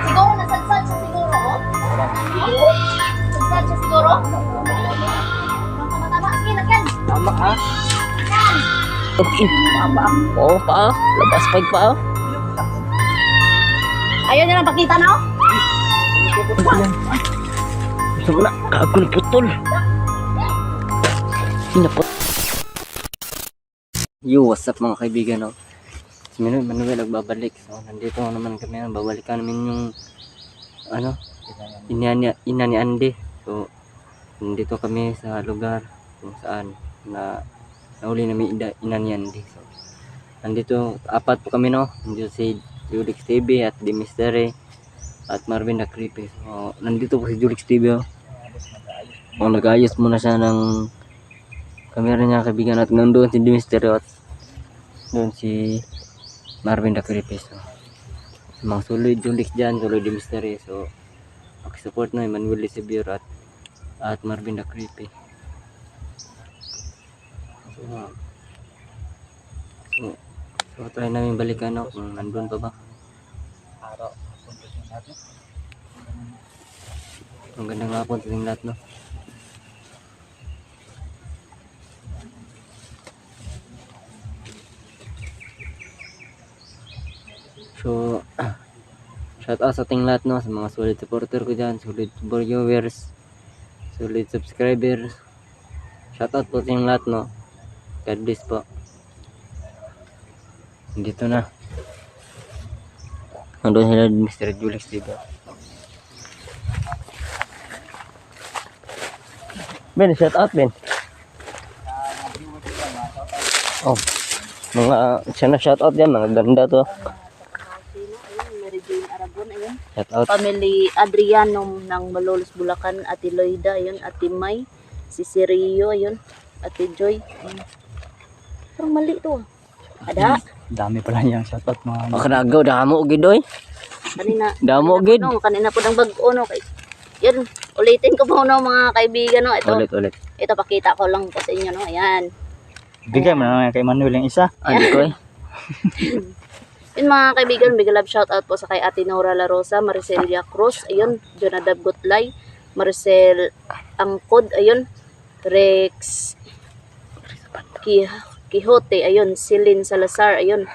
Siguro nasadsad siya siguro, oh. Nasadsad siya siguro. Tama-tama. Sige, lagyan. Tama ha. Yan. Oo, paa. Labas pag paa. Ayaw niya lang pakita, no? Gusto mo na. Kagul putol. Sinapot. Yo, what's up mga kaibigan, no? Si Manuel nagbabalik. So, nandito naman kami. Babalikan namin yung ano, ina ni Andy. So, nandito kami sa lugar kung saan na nahuli namin ina ni Andy. So, nandito, apat po kami, no? Nandito si Julix TV at The Mystery at Marvin the Creepy. So, nandito po si Julix TV, oh. Nag-ayos muna siya ng camera niya, kaibigan, at nandoon si The Mystery at doon si Marvin the Creepy. So, mga sulit Julix dyan, sulit The Mystery. So, pakisupport na Emmanuel Lisibir at Marvin the Creepy. So try namin balikan, no, kung nandun pa ba. Ang gandang hapon sa ating lahat, no. So shout out sa ating lahat, no, sa mga solid supporter ko dyan, solid viewers, solid subscribers. Shout out po sa ating lahat, no. God bless po. Dito na. Nandun sila Mr. Julix, diba? Ben, shout out, Ben. Oh, mga siya na shout out yan, mga ganda to. Mary Jane Aragon, ayun. Shout out. Family Adriano ng Malolos, Bulacan, Ate Loida, ayun. Ate May, si Sirio, ayun. Ate Joy, ayun. Parang mali to, ah. Ada. Dami pala niyang shoutout mga Makanagaw, damo gidoy. Kanina. Damo gid. Kanina po ng bag-o, no. Yan, ulitin ko muna mga kaibigan, no. Ito, Ulit. ito pakita ko lang po sa inyo, no. Ayan. bigay mo na kay Manuel yung isa. Ano ko eh? Yun mga kaibigan, big love shout out po sa kay Ate Nora La Rosa, Maricelia Cruz, ayun, Jonadab Gutlay, Maricel Angkod, ayun, Rex Quijote, ayun, Celine Salazar, ayun,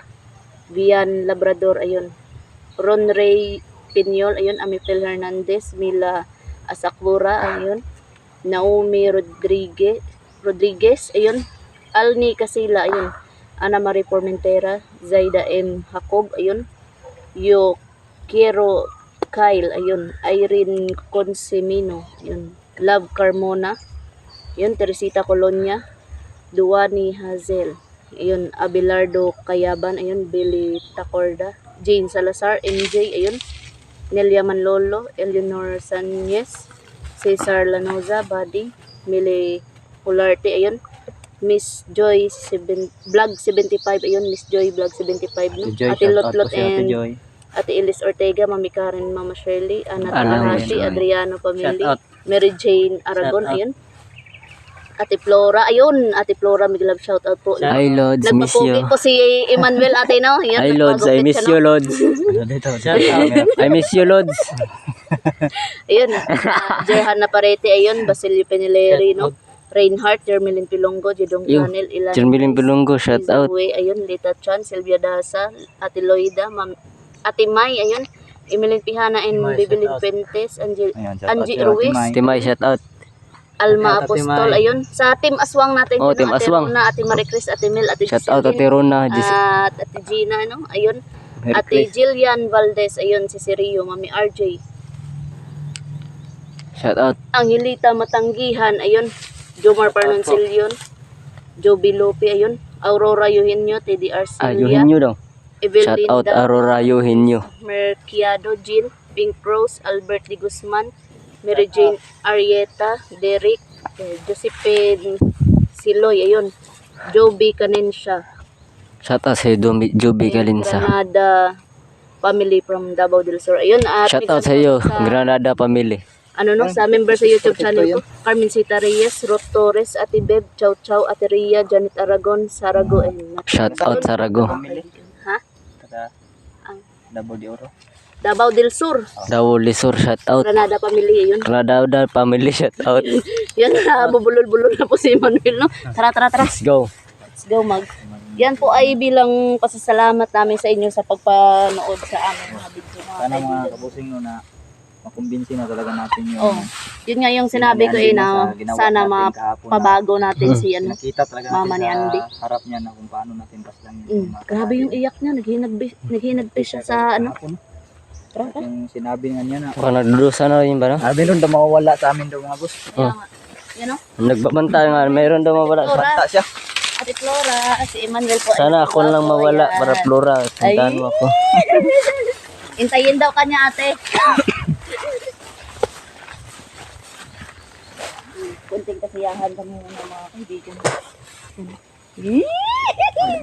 Vian Labrador, ayun, Ron Ray Pinyol, ayun, Amipel Hernandez, Mila Asakbura, ayun, Naomi Rodriguez, ayun, Alni Casila, ayun, Ana Marie Formentera, Zaida M. Jacob, ayun, Quiero Kyle, ayun, Irene Consemino, ayun, Love Carmona, ayun, Teresita Colonia, Duwani Hazel, ayun, Abelardo Cayaban, ayun, Billy Tacorda, Jane Salazar, MJ, ayun, Nelia Manlolo, Eleanor Sanyes, Cesar Lanoza, Buddy, Mili Pularte, ayun, Miss Joy Vlog 75, ayun, Miss Joy Vlog 75, no? Joy, Ate shoutout Lotlot po si Ate and Joy. Ate Elis Ortega, Mami Karen, Mama Shirley, Ana Ana, Tarahashi, Joy. Adriano Shout Family, out. Mary Jane Aragon, Shout out. ayun, Ate Flora, ayun, Ate Flora, big love shout out po. Hi Lods, miss Nagpapugi you. po si Emmanuel, ate, no? Ayun, Hi Lods, I nagpagupit miss siya, you no? Lods. Ano dito? I miss you Lods. Ayun, Jerhana Parete, ayun, Basilio Penileri, no? Reinhardt, Jermelin Pilongo, Jedong Yo, Channel, Ilan Jermelin Pilongo, shout out. Izaway, ayun, Lita Chan, Sylvia Dasa, Ate Loida, Ate May, ayun, Emilin Pihana and May, Bibilin shout out. Fuentes, Ayan, shout out Angie kay Ate Ruiz, May. Timay, shout out. Alma Ate Apostol, May. ayun, sa Team Aswang natin, Oh, yun, Team Ate Aswang. Rona, Ate Maricris, Ate Mel, Ate Shout out Ate Jocelyn, Rona, at Ate Gina, no? Ayun, Merry Ate Christmas. Jillian Valdez, ayun, si Sirio, Mami RJ, Shout out. Angelita Matanggihan, ayun, Jomar Parnoncillion, Joby Lope, ayun, Aurora Eugenio, Teddy Arcelia, Ayuhin nyo daw. Shout out Evelinda Aurora Eugenio. Merciado, Jill, Pink Rose, Albert Di Guzman, Mary Jane Arieta, Derek, Josephine Siloy, ayun, Joby Canensya, Shout out sa Joby Galinsa. Granada family from Davao del Sur, ayun, at Shout out sa iyo, Granada family. ano no, sa member sa YouTube channel ko, Carmencita Reyes, Ruth Torres, Ate Beb, Chow Chow, Ate Ria, Janet Aragon, Sarago, and Shout out Sarago. Ha? Double di oro. Davao del Sur. Davao Lisor, shout out. Granada Pamilya yun. Radao family, shout out. Yan na, bubulol-bulol na po si Emmanuel, no? Tara, tara, tara. Let's go. Let's go, mag. Yan po ay bilang pasasalamat namin sa inyo sa pagpanood sa aming mga video. Sana mga kabusing no na makumbinsi na talaga natin yung Oh, yun nga yung sinabi ko na sana mapabago natin si ano. nakita talaga Mama natin ni Andy. sa harap niya na kung paano natin paslang yung mga Grabe yung iyak niya, naghinagpis siya sa ano. kahapon. Tara, tara. Yung sinabi nga niya na Baka nagdudusa na rin ba, no? sabi nun daw mawawala sa amin daw mga boss. Kaya nga, yan o. Nagbabanta nga, mayroon daw mawala. Flora, Banta siya. Ate Flora, si Emmanuel po. Sana ako lang mawala para Flora. Puntahan Ay. mo ako. Intayin daw kanya, ate. Kunting kasiyahan kami ng mga kaibigan.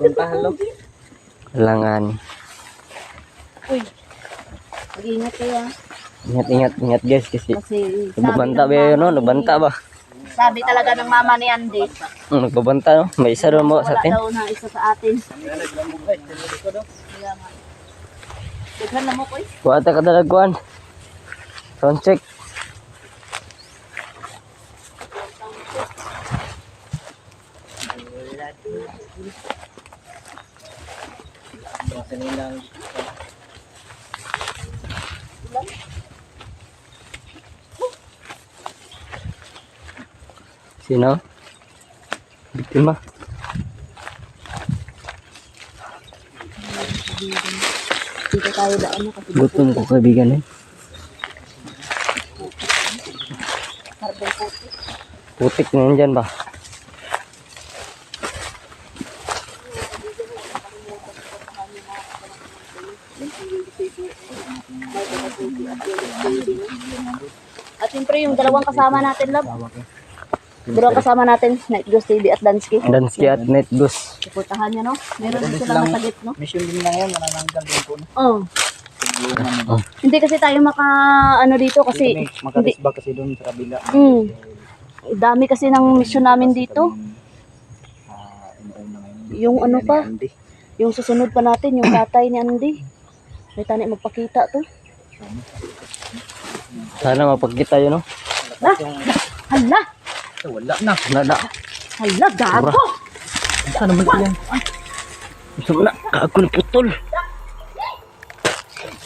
Puntahan lo. Kailangan. Uy, mag-ingat kayo ah. Ingat guys kasi Kasi nagbabanta ba yun, no? Nagbanta ba? sabi talaga ng mama ni Andy, Nagbabanta, no? May isa daw mo sa wala atin. daw na isa sa atin. Kaya nga. Tignan na mo ko eh. Kuwata ka dalagwan. Sound check. Sino? Biktima. Dito tayo daan na kasi Gutom ko kaibigan eh. carbon puti. Putik na yun dyan ba? At siyempre yung dalawang kasama natin, love. Dalawang kasama natin, Night Ghost TV at Dansky. Dansky at Night Goose. Suportahan niya, no? Meron din silang masagit, no? Mission din na ngayon, manananggal din po. No? Oh. Hindi kasi tayo ano dito kasi Kami makarisba kasi doon sa kabila. dami kasi ng mission namin dito. Yung ano pa, yung susunod pa natin, yung tatay ni Andy. May tani magpakita to. Sana mapagkita yun, no? Ah, hala! Wala na. Nada. Hala, gago! Sana naman yan? Gusto mo na, kaagul putol.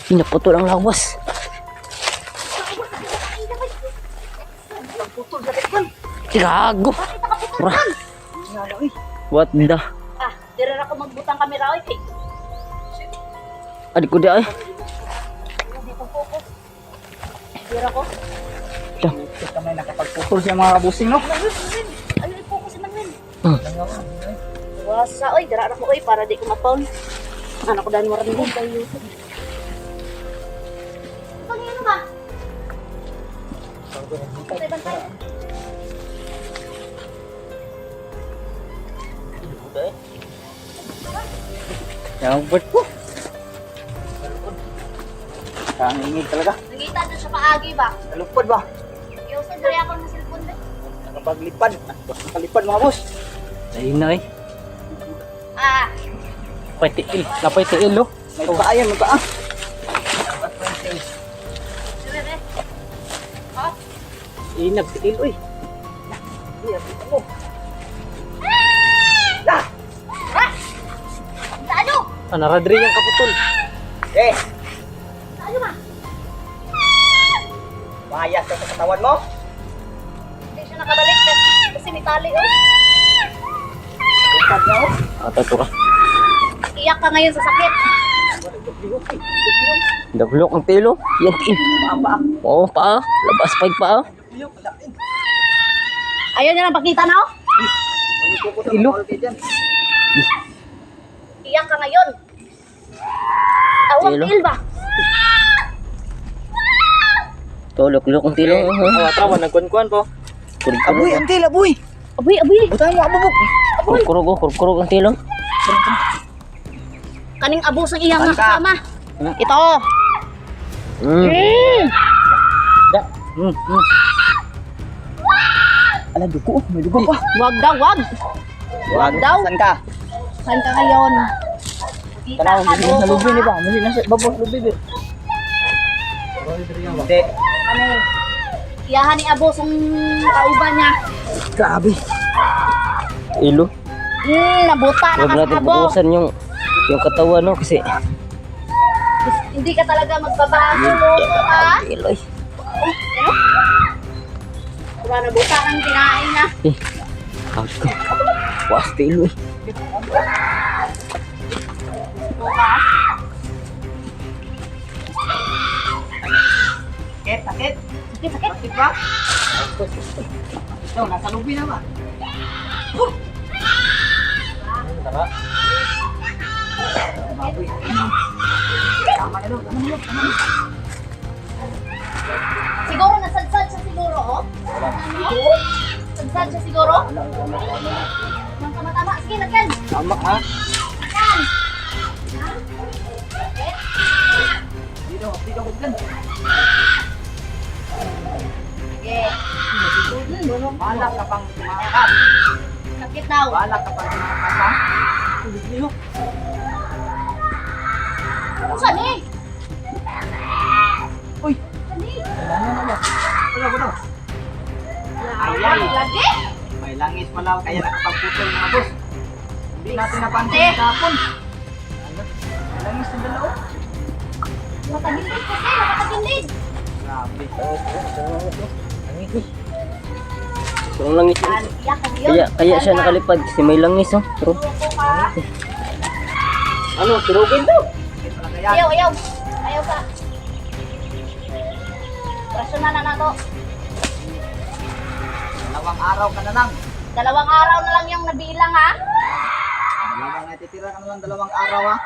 Pinaputol ang lawas. Gago. What the? Ah, dire na ko magbutang kamera oy kay. Adik ko di ay. Dito focus. Dire ko. Ito may nakapagputol siya mga kabusing, no? Ay, focus man men. Wasa oy, dire na ko oy para di ko mapawn. Anak ko dan waran din kayo. Pangino ba? Bantay. Yang buat po. Kang ingin talaga. Nangita doon sa paagi ba? Kalupad ba? Yung sa dire ako ng cellphone din. Nakapaglipad. Nakalipad mga boss. Ay na eh. Ah, Napay tiil. Napay tiil, no? May paayan, may paa. dire. Ha? Inag tiil, uy. Ano? Ah, naradri yung kaputol. Eh, Ano ba? mahayas ka sa katawan mo. Hindi siya nakabalik kasi may tali oh. Lipad na, oh. Ata to ka. Iyak ka ngayon sa sakit. Dablok ang tilo. Yan tiil. Paa. Oo, paa. Labas pag paa. Ayaw niya nang pakita na oh. Ilo. Iyak ka ngayon. Awang Tilo. til ba? Tulok-lok ang tilo. Oh, trawan nagkuan-kuan po. Aboy, Kurkurog. antil, aboy. Aboy, aboy. Butang mo abubok. Kurkurog ang tilo. Kaning abos ang iyang Saan ka? kasama. Ito. Da. Ala, dugo. May dugo pa. Wag daw, wag. Wag daw. Saan ka? Saan ka ngayon? Kita Tanaw, ka hindi sa lubi ni ba? Hindi na sa babos lubi ba? Hindi. Ano? Iyahan ni Abos ang kauban niya. Grabe. Ilo. Nabuta na Huwag kasi natin Abos. putusan yung katawan, no? Kasi, Hindi ka talaga magbabago, loko ka. ilo eh. Ano? Wala nabuta kang kinain na. Out ko. Pasti ilo eh. Buka. Sakit, sakit. Sakit, sakit. Sakit ba? Ito, nasa lubi na ba? Tara. Baboy. Tama na doon, tama na doon, tama na. Siguro nasadsad siya siguro, oh. Ano? Sadsad siya siguro. Nang tama-tama. Sige, lagyan. Tama ha? Lagyan. Dito, dito ko dyan. Sige. Balak ka pang tumakas. Sakit daw. Balak ka pang tumakas ha? Dito. Ano saan eh? Uy! Saan eh? Kailangan na ba? Wala, wala. Ay, lagi? May langis pala kaya nakapagputol mga boss. Hindi natin napansin Ate. kahapon. Ano? May langis na dalaw. Matagilid kasi, nakatagilid. Grabe. So, ang langis yun. Iyak ka yun. Kaya siya nakalipad kasi may langis, oh. Pero, Loko ka. ano, turugin to. Bakit pala kaya? Ayaw, ayaw. Ayaw ka. Rasyonal na to. 2 araw ka na lang. 2 araw na lang yung nabilang ha. Dalawang natitira ka na lang 2 araw ha.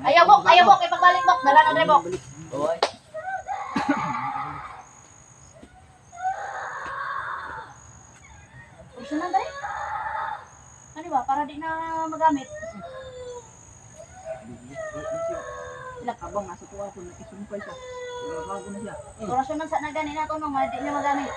Ayaw bok, ipagbalik bok. Dala na rin bok. Oy. Rasyonal na rin. Ano ba? Para di na magamit. Habang nasa tuwa ko, nakisumpay siya. Pero bago na siya. Rasyonal sa nagani na to nung di na magamit.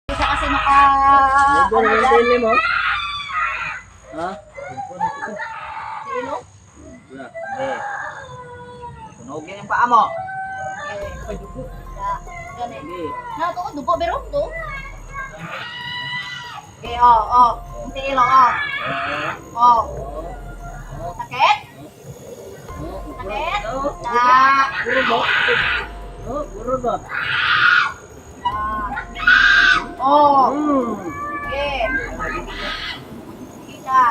Isa kasi mo? Ha? Si Ilo? Eh. Sunogin yung paa mo. Gani. Sige. Na to, dugo bero to. Okay, oh. Kunti ilo, oh. Oh. Sakit? Sakit? Oh. Okay. Kita.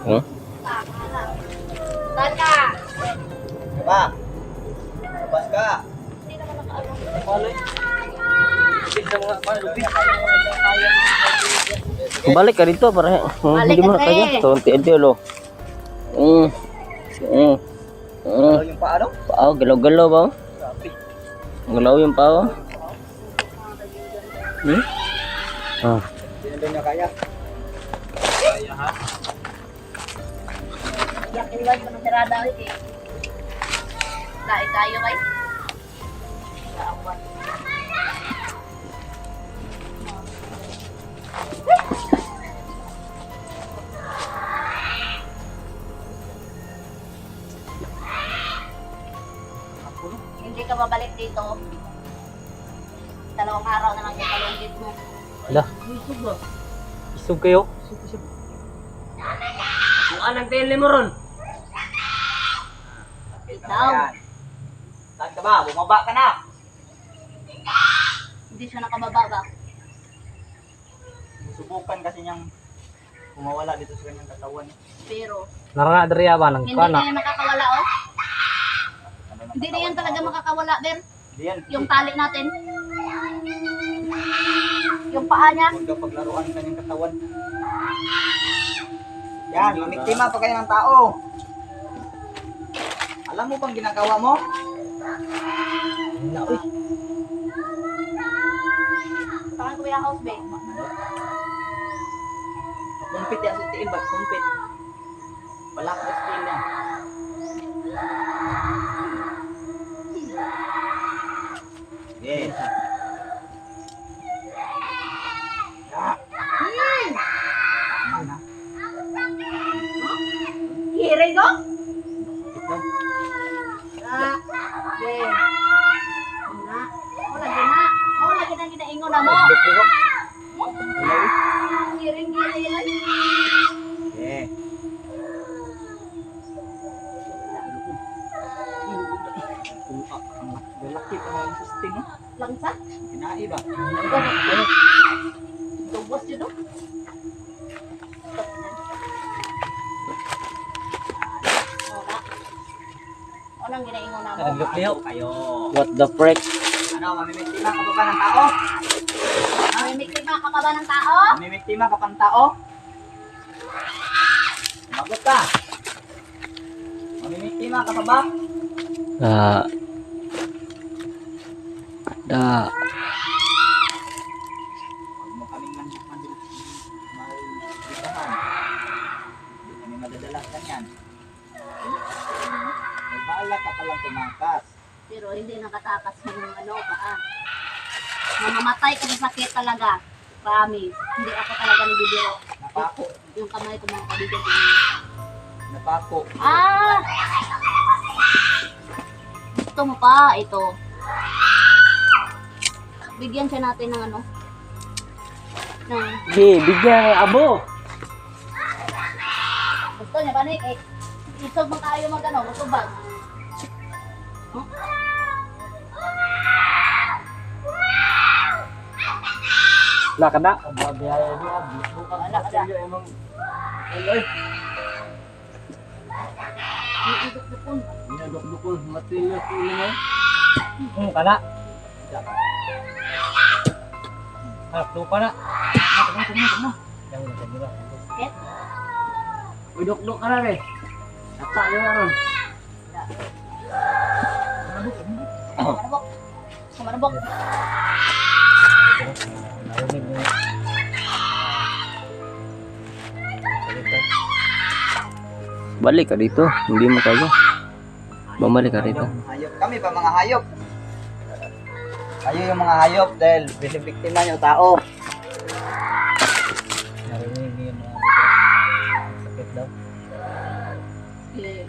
Oh? Saan ka? Ba? Labas ka. Hindi naman nakaalam. Balik ka dito para Balik hindi mo ka, na kaya. pre. So, unti-unti ulo. Ano yung paano? Pao, galaw-galaw ba? Galaw yung pao. Ah. Hindi niya kaya. Yakin ba yung tirada ulit eh. Dahil tayo kay. Hindi ka babalik dito. 2 araw na lang yung kalunggit mo. Ala. Isog kayo? Kung anong tele mo ron? Ikaw, Saan ka ba? Bumaba ka na. hindi siya nakababa ba? Subukan kasi niyang kumawala dito sa kanyang katawan. Pero, Narana dariya ba ng hindi na yan makakawala oh. Hindi na yan talaga makakawala, Ben. Hindi yan. Yung tali natin. Yung paa niya. Huwag ka paglaruan ang kanyang katawan. Yan, mamiktima pa kayo ng tao. Alam mo bang ginagawa mo? Tangan ko yung house, Ben. Kumpit yan sa tiin ba? Kumpit. Balak na skill yan. Yes. Tama na. Hiring ko? Ito. Ben. Na. O, lagi na. O, lagi na ginaingon na mo. Luk-luk. Hello? Hiring. Yeah. Ang lalaki pa ng sustain, no? Langsa? Kinai ba? Tubos yun, no? O, lang ginaingon na mo. Ano kayo? What the frick? Ano, mamimiktima ka pa ba ng tao? May miktima ka pa ba ng tao? Mamimiktima ka pang tao? Magot ka! Mamimiktima ka pa ba? Da. Huwag mo kaming malitahan. Hindi kami madadala sa kanyan. May baala ka palang tumakas. Pero hindi nakatakas yung ano paa. Mamamatay ka sa sakit talaga. Promise. Hindi ako talaga nabibiro. Napako. Yung kamay ko mga kabigyan ko. Napako. Ah! Gusto mo pa? Ito. Bigyan siya natin ng ano. Ng Sige, bigyan abo. gusto niya ba Nick? Eh, isog mo tayo mag ano, matubag. Huh? Wala ka na? Wala ka na. Dukdukon. Dukdukon, mati yung ulo mo. Kana? Harap ka na. Ket? Uy, dukduk ka na rin. Nata yun na ron. Marabok. Marabok. Balik ka dito, hindi mo kaya. Bumalik ka dito. Hayop. Kami pa mga hayop. Kayo yung mga hayop dahil binibiktima niyo tao. Okay.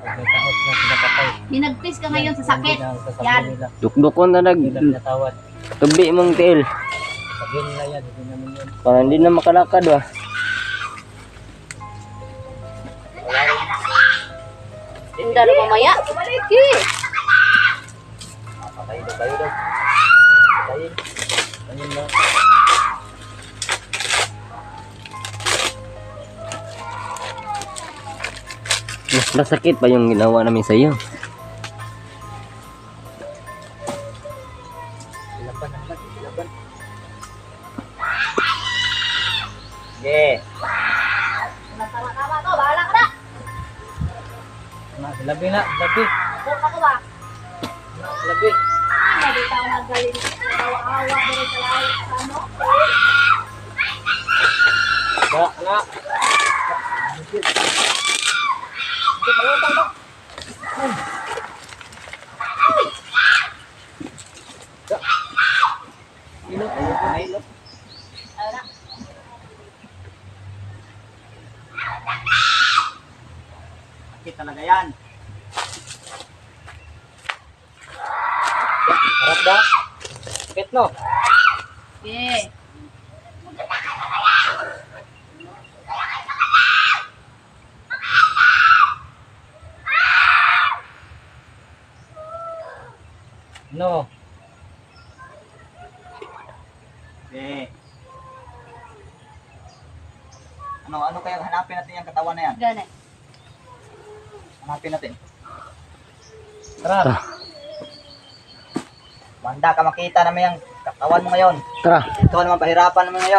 Pag may taos na pinapatay. Hinagpis ka ngayon sa sakit. Yan ang sasabihin Yan. nila. Dukdukon na Hindi na pinatawad. tubi mong tiil. Sabihin nila yan, hindi namin yun. Para hindi na makalakad ba. Tinda na mamaya. Okay. Patay daw tayo daw. Patayin. Ayun na. Mas masakit pa yung ginawa namin sa iyo. Laban ang laban. Laban. Sige. Tama to, bahala ka na. Labi na, labi. Huwag ako ba? Labi. Hindi tayo nagaling. Awa-awa na rin sa lahat. Ano? Ba, na. Ayun na. Sakit talaga yan. Harap ba? Sakit no? Okay. No. Sige. Ano kaya hanapin natin yung katawan na yan? Ganun. Hanapin natin. Tara. Banda ka makita naman yung katawan mo ngayon. Tara. Ito naman pahirapan naman ngayon.